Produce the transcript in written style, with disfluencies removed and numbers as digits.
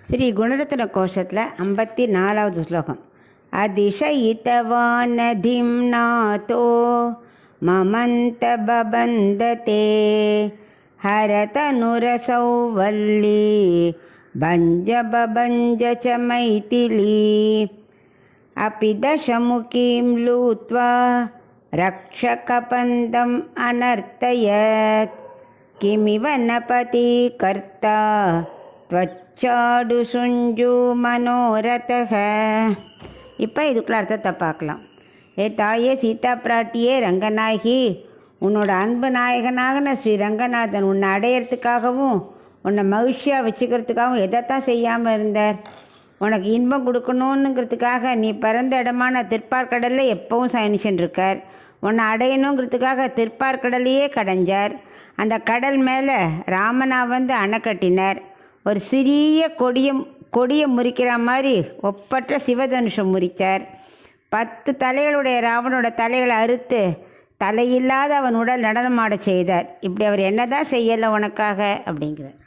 ஸ்ரீ குணரத்ன கோஷத்தில் 54வது ஸ்லோகம். அதிசயித்தவானதிம் நாதோ மமந்த பபந்ததே ஹரதனுரசௌ வல்லி பஞ்ச பபஞ்ச ச மைதிலி அபி தசமுகீம் லூத்வா ரக்ஷகபந்தம் அனர்த்தயத் கிமிவ நபதி கர்த்தா त्वच्चाडु सुञ्जु मनोरथः. இப்போ இதுக்குள்ள அர்த்தத்தை பார்க்கலாம். தாயே சீதா பிராட்டியே ரங்கநாயகி, உன்னோட அன்பு நாயகனாகன ஸ்ரீ ரங்கநாதன் உன்னை அடையிறதுக்காகவும் உன்னை மகிழ்ச்சியாக வச்சுக்கிறதுக்காகவும் எதைத்தான் செய்யாமல் இருந்தார். உனக்கு இன்பம் கொடுக்கணுங்கிறதுக்காக நீ பிறந்த இடமான திருப்பார்கடலில் எப்பவும் சயனிச்சுருக்கார். உன்னை அடையணுங்கிறதுக்காக திருப்பார்கடலையே கடைஞ்சார். அந்த கடல் மேலே ராமனா வந்து அணை கட்டினார். ஒரு சிறிய கொடியை முறிக்கிற மாதிரி ஒப்பற்ற சிவதனுஷம் முறித்தார். 10 தலைகளுடைய ராவனோட தலைகளை அறுத்து தலையில்லாத அவன் உடல் நடனமாட செய்தார். இப்படி அவர் என்னதான் செய்யலை உனக்காக அப்படிங்கிறார்.